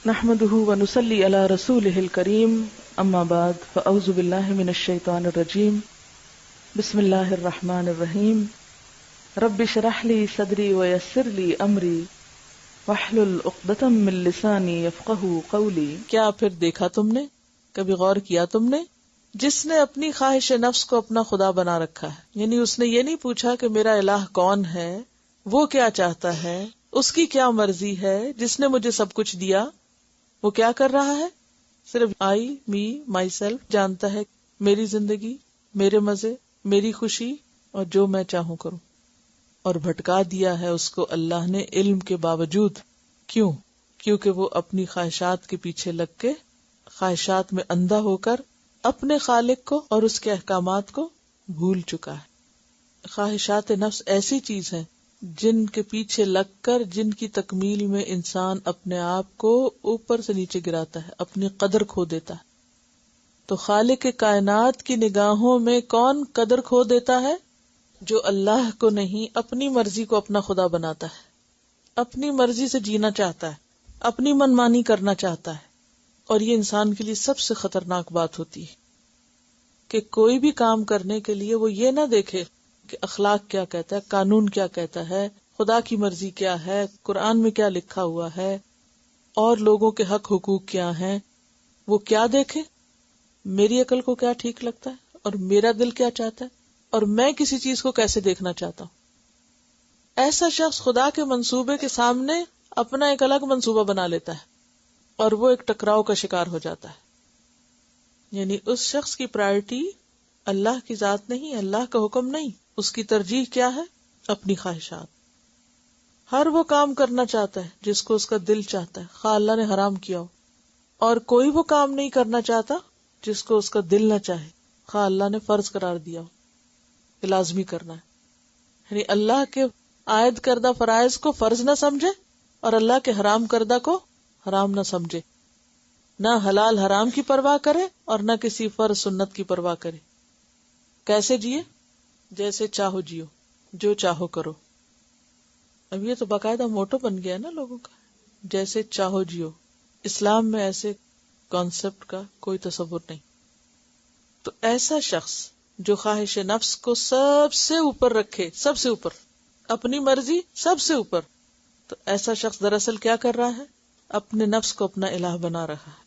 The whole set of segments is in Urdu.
نحمده ونصلي على رسوله الكريم اما بعد فاعوذ بالله من الشيطان الرجيم بسم الله الرحمن الرحيم رب اشرح لي صدري ويسر لي امري واحلل عقدة من لساني يفقهوا قولي۔ کیا پھر دیکھا تم نے، کبھی غور کیا تم نے، جس نے اپنی خواہش نفس کو اپنا خدا بنا رکھا ہے، یعنی اس نے یہ نہیں پوچھا کہ میرا الہ کون ہے، وہ کیا چاہتا ہے، اس کی کیا مرضی ہے، جس نے مجھے سب کچھ دیا وہ کیا کر رہا ہے، صرف آئی می مائی سیلف جانتا ہے، میری زندگی، میرے مزے، میری خوشی اور جو میں چاہوں کروں، اور بھٹکا دیا ہے اس کو اللہ نے علم کے باوجود۔ کیوں؟ کیونکہ وہ اپنی خواہشات کے پیچھے لگ کے، خواہشات میں اندھا ہو کر اپنے خالق کو اور اس کے احکامات کو بھول چکا ہے۔ خواہشات نفس ایسی چیز ہیں جن کے پیچھے لگ کر، جن کی تکمیل میں انسان اپنے آپ کو اوپر سے نیچے گراتا ہے، اپنی قدر کھو دیتا ہے۔ تو خالق کائنات کی نگاہوں میں کون قدر کھو دیتا ہے؟ جو اللہ کو نہیں، اپنی مرضی کو اپنا خدا بناتا ہے، اپنی مرضی سے جینا چاہتا ہے، اپنی منمانی کرنا چاہتا ہے۔ اور یہ انسان کے لیے سب سے خطرناک بات ہوتی ہے کہ کوئی بھی کام کرنے کے لیے وہ یہ نہ دیکھے کہ اخلاق کیا کہتا ہے، قانون کیا کہتا ہے، خدا کی مرضی کیا ہے، قرآن میں کیا لکھا ہوا ہے، اور لوگوں کے حق حقوق کیا ہیں۔ وہ کیا دیکھے؟ میری عقل کو کیا ٹھیک لگتا ہے اور میرا دل کیا چاہتا ہے اور میں کسی چیز کو کیسے دیکھنا چاہتا ہوں۔ ایسا شخص خدا کے منصوبے کے سامنے اپنا ایک الگ منصوبہ بنا لیتا ہے اور وہ ایک ٹکراؤ کا شکار ہو جاتا ہے۔ یعنی اس شخص کی پرائرٹی اللہ کی ذات نہیں، اللہ کا حکم نہیں، اس کی ترجیح کیا ہے؟ اپنی خواہشات۔ ہر وہ کام کرنا چاہتا ہے جس کو اس کا دل چاہتا ہے، خواہ اللہ نے حرام کیا ہو، اور کوئی وہ کام نہیں کرنا چاہتا جس کو اس کا دل نہ چاہے، خواہ اللہ نے فرض قرار دیا ہو کہ لازمی کرنا ہے۔ یعنی اللہ کے عائد کردہ فرائض کو فرض نہ سمجھے اور اللہ کے حرام کردہ کو حرام نہ سمجھے، نہ حلال حرام کی پرواہ کرے اور نہ کسی فرض سنت کی پرواہ کرے۔ کیسے جیے؟ جیسے چاہو جیو، جو چاہو کرو۔ اب یہ تو باقاعدہ موٹو بن گیا نا لوگوں کا، جیسے چاہو جیو۔ اسلام میں ایسے کانسیپٹ کا کوئی تصور نہیں۔ تو ایسا شخص جو خواہش نفس کو سب سے اوپر رکھے، سب سے اوپر، اپنی مرضی سب سے اوپر، تو ایسا شخص دراصل کیا کر رہا ہے؟ اپنے نفس کو اپنا الہ بنا رہا ہے۔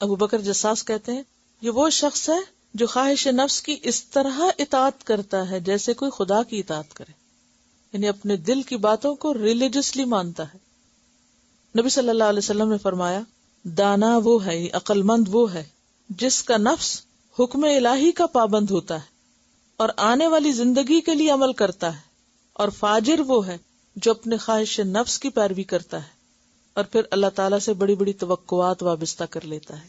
ابو بکر جساس کہتے ہیں یہ وہ شخص ہے جو خواہش نفس کی اس طرح اطاعت کرتا ہے جیسے کوئی خدا کی اطاعت کرے، یعنی اپنے دل کی باتوں کو ریلیجسلی مانتا ہے۔ نبی صلی اللہ علیہ وسلم نے فرمایا، دانا وہ ہے، عقل مند وہ ہے جس کا نفس حکم الہی کا پابند ہوتا ہے اور آنے والی زندگی کے لیے عمل کرتا ہے، اور فاجر وہ ہے جو اپنے خواہش نفس کی پیروی کرتا ہے اور پھر اللہ تعالیٰ سے بڑی بڑی توقعات وابستہ کر لیتا ہے۔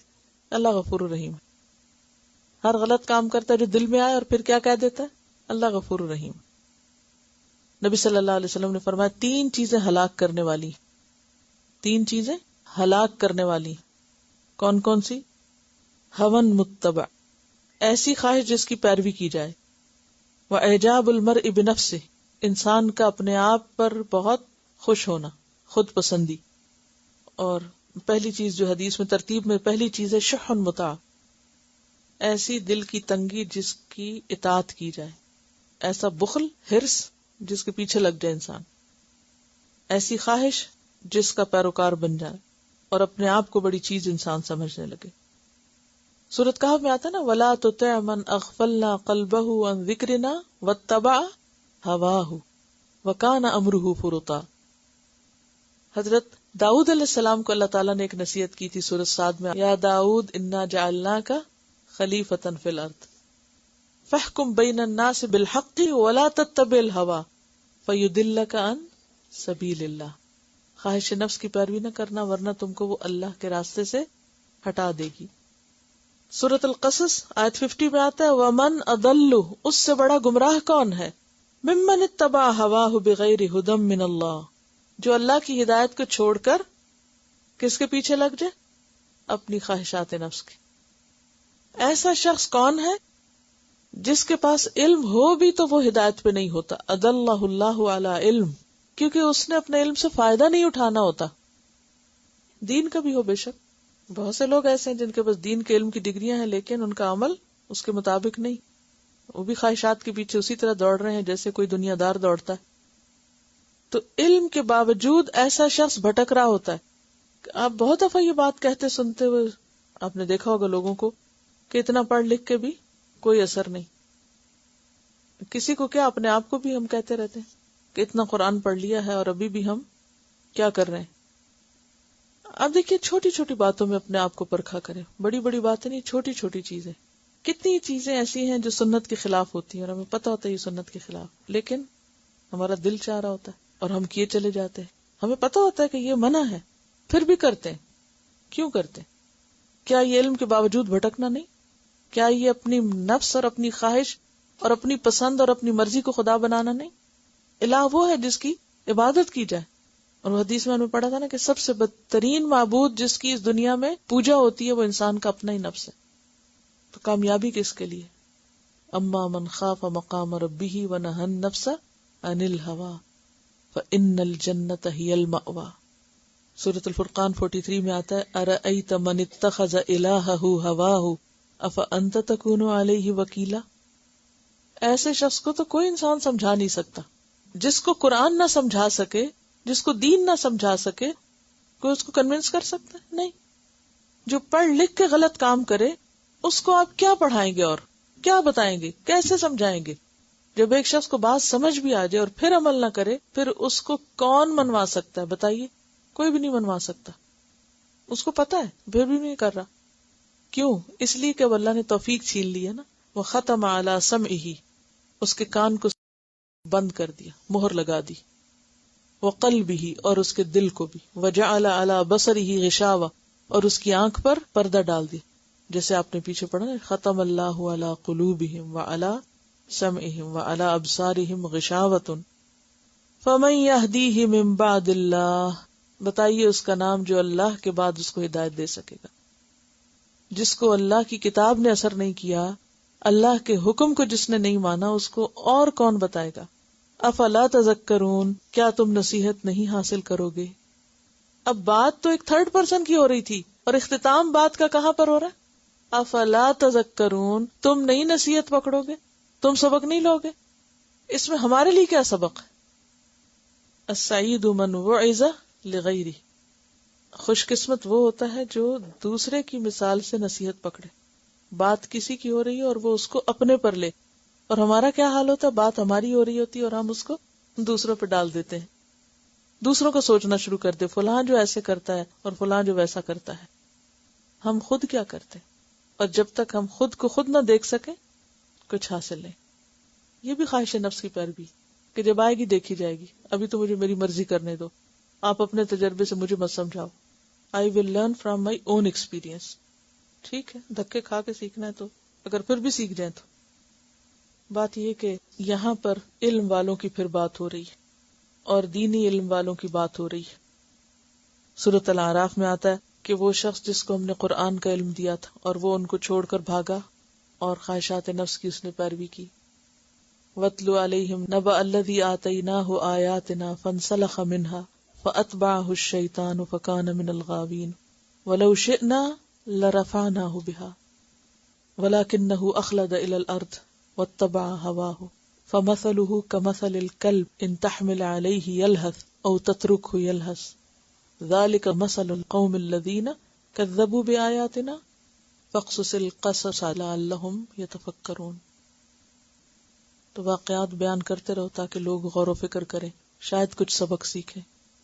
اللہ غفور الرحیم، ہر غلط کام کرتا ہے جو دل میں آئے اور پھر کیا کہہ دیتا ہے؟ اللہ غفور الرحیم۔ نبی صلی اللہ علیہ وسلم نے فرمایا تین چیزیں ہلاک کرنے والی، تین چیزیں ہلاک کرنے والی۔ کون کون سی؟ ہون متبع، ایسی خواہش جس کی پیروی کی جائے، وَإِعْجَابُ الْمَرْءِ بِنَفْسِهِ، انسان کا اپنے آپ پر بہت خوش ہونا، خود پسندی۔ اور پہلی چیز جو حدیث میں ترتیب میں پہلی چیز ہے شح مطاع، ایسی دل کی تنگی جس کی اطاعت کی جائے، ایسا بخل، حرص جس کے پیچھے لگ جائے انسان، ایسی خواہش جس کا پیروکار بن جائے اور اپنے آپ کو بڑی چیز انسان سمجھنے لگے۔ سورۃ کہف میں آتا نا وَلَا تُطِعْ مَنْ أَغْفَلْنَا قَلْبَهُ عَنْ ذِكْرِنَا وَاتَّبَعَ هَوَاهُ وَكَانَ أَمْرُهُ فُرُطًا۔ حضرت داؤد علیہ السلام کو اللہ تعالیٰ نے ایک نصیحت کی تھی سورۃ صاد میں، یا داؤد انا جعلناک خلیفۃ فی الارض فاحکم بین الناس بالحق ولا تتبع الہوی فیضلک عن سبیل اللہ۔ خواہش نفس کی پیروی نہ کرنا ورنہ تم کو وہ اللہ کے راستے سے ہٹا دے گی۔ سورۃ القصص آیت 50 میں آتا ہے ومن اضل، اس سے بڑا گمراہ کون ہے، ممن اتبع ہواہ بغیر ھدی من اللہ، جو اللہ کی ہدایت کو چھوڑ کر کس کے پیچھے لگ جائے؟ اپنی خواہشات نفس کی۔ ایسا شخص کون ہے جس کے پاس علم ہو بھی تو وہ ہدایت پہ نہیں ہوتا؟ اضلہ اللہ علی علم، کیونکہ اس نے اپنے علم سے فائدہ نہیں اٹھانا ہوتا۔ دین کا بھی ہو بے شک. بہت سے لوگ ایسے ہیں جن کے پاس دین کے علم کی ڈگریاں ہیں لیکن ان کا عمل اس کے مطابق نہیں. وہ بھی خواہشات کے پیچھے اسی طرح دوڑ رہے ہیں جیسے کوئی دنیا دار دوڑتا ہے. تو علم کے باوجود ایسا شخص بھٹک رہا ہوتا ہے. آپ بہت دفعہ یہ بات کہتے سنتے ہوئے آپ نے دیکھا ہوگا لوگوں کو کہ اتنا پڑھ لکھ کے بھی کوئی اثر نہیں. کسی کو کیا، اپنے آپ کو بھی ہم کہتے رہتے ہیں کہ اتنا قرآن پڑھ لیا ہے اور ابھی بھی ہم کیا کر رہے ہیں. اب دیکھیے چھوٹی چھوٹی باتوں میں اپنے آپ کو پرکھا کریں. بڑی بڑی باتیں نہیں، چھوٹی چھوٹی چیزیں. کتنی چیزیں ایسی ہیں جو سنت کے خلاف ہوتی ہیں اور ہمیں پتہ ہوتا ہے یہ سنت کے خلاف، لیکن ہمارا دل چاہ رہا ہوتا ہے اور ہم کیے چلے جاتے ہیں. ہمیں پتہ ہوتا ہے کہ یہ منع ہے پھر بھی کرتے ہیں. کیوں کرتے ہیں؟ کیا یہ علم کے باوجود بھٹکنا نہیں؟ کیا یہ اپنی نفس اور اپنی خواہش اور اپنی پسند اور اپنی مرضی کو خدا بنانا نہیں؟ الہ وہ ہے جس کی عبادت کی جائے. اور وہ حدیث میں ہمیں پڑھا تھا نا کہ سب سے بدترین معبود جس کی اس دنیا میں پوجا ہوتی ہے وہ انسان کا اپنا ہی نفس ہے. تو کامیابی کس کے لیے؟ اما من خاف مقام ربہ ونہى النفس عن الہوى فإن الجنة هي المأوى. سورۃ الفرقان 43 میں آتا ہے ارأیت من اتخذ الہہ ہواہ افأنت تکون علیہ وکیلا. ایسے شخص کو تو کوئی انسان سمجھا نہیں سکتا. جس کو قرآن نہ سمجھا سکے، جس کو دین نہ سمجھا سکے، کوئی اس کو کنونس کر سکتا ہے؟ نہیں. جو پڑھ لکھ کے غلط کام کرے اس کو آپ کیا پڑھائیں گے اور کیا بتائیں گے، کیسے سمجھائیں گے؟ جب ایک شخص کو بات سمجھ بھی آ جائے اور پھر عمل نہ کرے پھر اس کو کون منوا سکتا ہے؟ بتائیے. کوئی بھی نہیں منوا سکتا. اس کو پتا ہے پھر بھی نہیں کر رہا. کیوں؟ اس لیے کہ اللہ نے توفیق چھین لی ہے نا. وختم علی سمعہ، اس کے کان کو بند کر دیا، مہر لگا دی. وقلبہ، اور اس کے دل کو بھی. وجعل علی بصرہ غشاوہ، اور اس کی آنکھ پر پردہ ڈال دی. جیسے آپ نے پیچھے پڑھا نا ختم اللہ علی قلوبہم وعلی سمعہم وعلی ابصارہم غشاوۃ فمن یہدیہ من بعد اللہ. بتائیے اس کا نام جو اللہ کے بعد اس کو ہدایت دے سکے گا. جس کو اللہ کی کتاب نے اثر نہیں کیا، اللہ کے حکم کو جس نے نہیں مانا، اس کو اور کون بتائے گا؟ افلا تذکرون، کیا تم نصیحت نہیں حاصل کرو گے؟ اب بات تو ایک تھرڈ پرسن کی ہو رہی تھی اور اختتام بات کا کہاں پر ہو رہا ہے؟ افلا تذکرون، تم نہیں نصیحت پکڑو گے، تم سبق نہیں لوگے. اس میں ہمارے لیے کیا سبق ہے؟ السعید من وعظ لغیرہ، خوش قسمت وہ ہوتا ہے جو دوسرے کی مثال سے نصیحت پکڑے. بات کسی کی ہو رہی ہے اور وہ اس کو اپنے پر لے، اور ہمارا کیا حال ہوتا ہے؟ بات ہماری ہو رہی ہوتی ہے اور ہم اس کو دوسروں پہ ڈال دیتے ہیں. دوسروں کو سوچنا شروع کر دے، فلاں جو ایسے کرتا ہے اور فلاں جو ویسا کرتا ہے. ہم خود کیا کرتے؟ اور جب تک ہم خود کو خود نہ دیکھ سکیں کچھ حاصل نہیں. یہ بھی خواہش نفس کی پیروی کہ جب آئے گی دیکھی جائے گی. ابھی تو مجھے میری مرضی کرنے دو، آپ اپنے تجربے سے مجھے مت سمجھاؤ. I will learn from my own experience. ٹھیک ہے، دھکے کھا کے سیکھنا ہے تو اگر پھر بھی سیکھ جائیں تو. بات یہ کہ یہاں پر علم والوں کی پھر بات ہو رہی ہے اور دینی علم والوں کی بات ہو رہی ہے. سورۃ الاعراف میں آتا ہے کہ وہ شخص جس کو ہم نے قرآن کا علم دیا تھا اور وہ ان کو چھوڑ کر بھاگا اور خواہشات نفس کی اس نے پیروی کی. وَاتْلُ عَلَيْهِمْ نَبَأَ الَّذِي آتَيْنَاهُ آيَاتِنَا فَانْسَلَخَ مِنْهَا فَأَتْبَعَهُ الشَّيْطَانُ فَكَانَ مِنَ الْغَاوِينَ وَلَوْ شِئْنَا لَرَفَعْنَاهُ بِهَا وَلَكِنَّهُ أَخْلَدَ إِلَى الْأَرْضِ وَاتَّبَعَ هَوَاهُ فَمَثَلُهُ كَمَثَلِ الْكَلْبِ إِنْ تَحْمِلْ عَلَيْهِ يَلْهَثْ أَوْ تَتْرُكْهُ يَلْهَث ذَلِكَ مَثَلُ الْقَوْمِ الَّذِينَ كَذَّبُوا بِآيَاتِنَا فَاقْصُصِ الْقَصَصَ لَعَلَّهُمْ يَتَفَكَّرُونَ. تو واقعات بیان کرتے رہو تاکہ لوگ غور و فکر کریں، شاید کچھ سبق سیکھیں،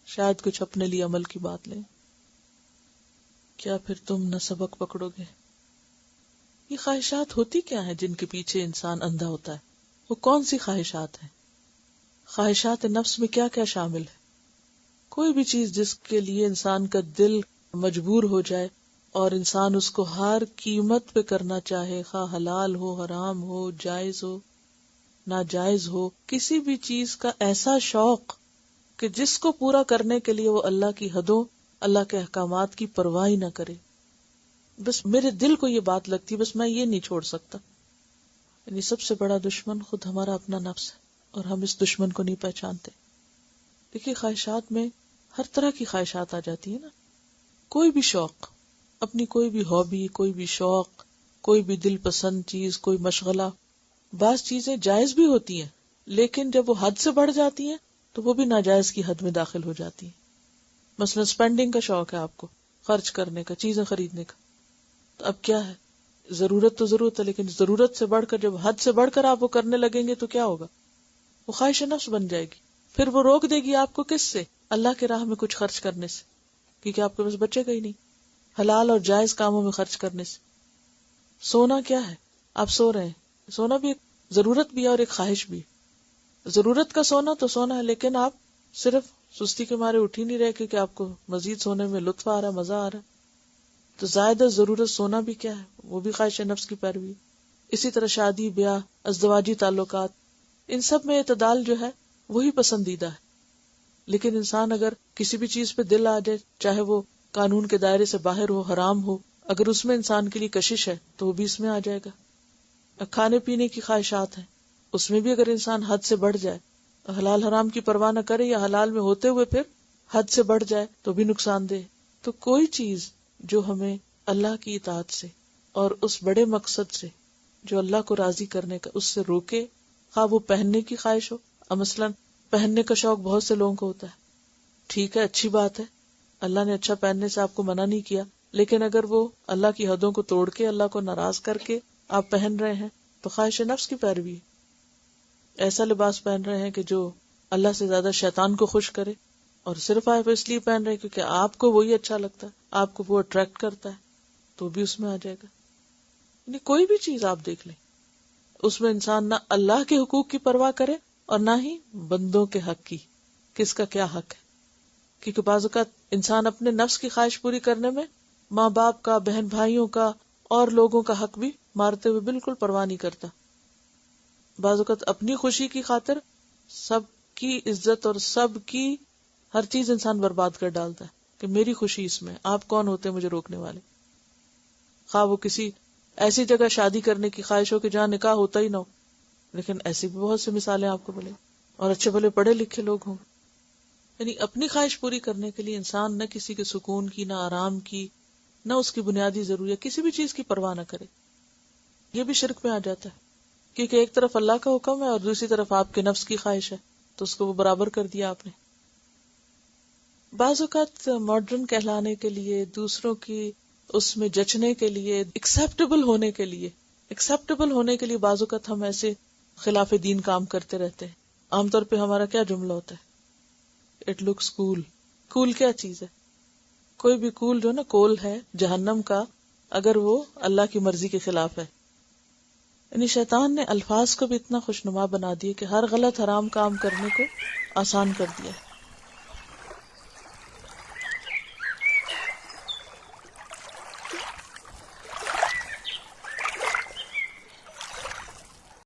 شاید کچھ اپنے لیے عمل کی بات لیں. کیا پھر تم نہ سبق پکڑو گے؟ یہ خواہشات ہوتی کیا ہیں جن کے پیچھے انسان اندھا ہوتا ہے؟ وہ کون سی خواہشات ہیں؟ خواہشات نفس میں کیا کیا شامل ہے؟ کوئی بھی چیز جس کے لیے انسان کا دل مجبور ہو جائے اور انسان اس کو ہر قیمت پہ کرنا چاہے، خواہ حلال ہو، حرام ہو، جائز ہو، ناجائز ہو، کسی بھی چیز کا ایسا شوق کہ جس کو پورا کرنے کے لیے وہ اللہ کی حدوں، اللہ کے احکامات کی پرواہ نہ کرے. بس میرے دل کو یہ بات لگتی، بس میں یہ نہیں چھوڑ سکتا. یعنی سب سے بڑا دشمن خود ہمارا اپنا نفس ہے اور ہم اس دشمن کو نہیں پہچانتے. دیکھیے خواہشات میں ہر طرح کی خواہشات آ جاتی ہے نا. کوئی بھی شوق، اپنی کوئی بھی ہابی، کوئی بھی شوق، کوئی بھی دل پسند چیز، کوئی مشغلہ، بعض چیزیں جائز بھی ہوتی ہیں لیکن جب وہ حد سے بڑھ جاتی ہیں تو وہ بھی ناجائز کی حد میں داخل ہو جاتی ہیں. مثلا سپینڈنگ کا شوق ہے آپ کو، خرچ کرنے کا، چیزیں خریدنے کا، تو اب کیا ہے، ضرورت تو ضرورت ہے لیکن ضرورت سے بڑھ کر جب حد سے بڑھ کر آپ وہ کرنے لگیں گے تو کیا ہوگا، وہ خواہش نفس بن جائے گی. پھر وہ روک دے گی آپ کو کس سے؟ اللہ کے راہ میں کچھ خرچ کرنے سے، کیونکہ آپ کے پاس بچے گا ہی نہیں. حلال اور جائز کاموں میں خرچ کرنے سے. سونا کیا ہے، آپ سو رہے ہیں، سونا بھی ایک ضرورت بھی ہے اور ایک خواہش بھی. ضرورت کا سونا تو سونا ہے لیکن آپ صرف سستی کے مارے اٹھ ہی نہیں رہے کیونکہ آپ کو مزید سونے میں لطف آ رہا، مزہ آ رہا. تو زائدہ ضرورت سونا بھی کیا ہے، وہ بھی خواہش نفس کی پیروی. اسی طرح شادی بیاہ، ازدواجی تعلقات، ان سب میں اعتدال جو ہے وہی پسندیدہ ہے. لیکن انسان اگر کسی بھی چیز پہ دل آ جائے، چاہے وہ قانون کے دائرے سے باہر ہو، حرام ہو، اگر اس میں انسان کے لیے کشش ہے تو وہ بھی اس میں آ جائے گا. کھانے پینے کی خواہشات ہیں، اس میں بھی اگر انسان حد سے بڑھ جائے، حلال حرام کی پرواہ نہ کرے یا حلال میں ہوتے ہوئے پھر حد سے بڑھ جائے تو بھی نقصان دہ. تو کوئی چیز جو ہمیں اللہ کی اطاعت سے اور اس بڑے مقصد سے جو اللہ کو راضی کرنے کا اس سے روکے، خواہ وہ پہننے کی خواہش ہو. مثلا پہننے کا شوق بہت سے لوگوں کو ہوتا ہے، ٹھیک ہے، اچھی بات ہے، اللہ نے اچھا پہننے سے آپ کو منع نہیں کیا، لیکن اگر وہ اللہ کی حدوں کو توڑ کے، اللہ کو ناراض کر کے آپ پہن رہے ہیں تو خواہش نفس کی پیروی. ایسا لباس پہن رہے ہیں کہ جو اللہ سے زیادہ شیطان کو خوش کرے، اور صرف آپ اس لیے پہن رہے ہیں کیونکہ آپ کو وہی اچھا لگتا ہے، آپ کو وہ اٹریکٹ کرتا ہے، تو بھی اس میں آ جائے گا. یعنی کوئی بھی چیز آپ دیکھ لیں، اس میں انسان نہ اللہ کے حقوق کی پرواہ کرے اور نہ ہی بندوں کے حق کی، کس کا کیا حق ہے. کیونکہ بعض اوقات انسان اپنے نفس کی خواہش پوری کرنے میں ماں باپ کا، بہن بھائیوں کا اور لوگوں کا حق بھی مارتے ہوئے بالکل پرواہ نہیں کرتا. بعض اوقات اپنی خوشی کی خاطر سب کی عزت اور سب کی ہر چیز انسان برباد کر ڈالتا ہے کہ میری خوشی اس میں، آپ کون ہوتے ہیں مجھے روکنے والے. خواہ وہ کسی ایسی جگہ شادی کرنے کی خواہش ہو کہ جہاں نکاح ہوتا ہی نہ ہو، لیکن ایسی بھی بہت سی مثالیں آپ کو ملیں، اور اچھے بھلے پڑھے لکھے لوگ ہوں. یعنی اپنی خواہش پوری کرنے کے لیے انسان نہ کسی کے سکون کی، نہ آرام کی، نہ اس کی بنیادی ضرورت، کسی بھی چیز کی پرواہ نہ کرے. یہ بھی شرک میں آ جاتا ہے کیونکہ ایک طرف اللہ کا حکم ہے اور دوسری طرف آپ کے نفس کی خواہش ہے، تو اس کو وہ برابر کر دیا آپ نے. بعض اوقات ماڈرن کہلانے کے لیے، دوسروں کی اس میں جچنے کے لیے، ایکسیپٹیبل ہونے کے لیے بعض اوقات ہم ایسے خلاف دین کام کرتے رہتے ہیں. عام طور پہ ہمارا کیا جملہ ہوتا ہے، اٹ لکس کول. کول کیا چیز ہے؟ کوئی بھی کول جو نا کول ہے جہنم کا، اگر وہ اللہ کی مرضی کے خلاف ہے. یعنی شیطان نے الفاظ کو بھی اتنا خوشنما بنا دیا کہ ہر غلط حرام کام کرنے کو آسان کر دیا.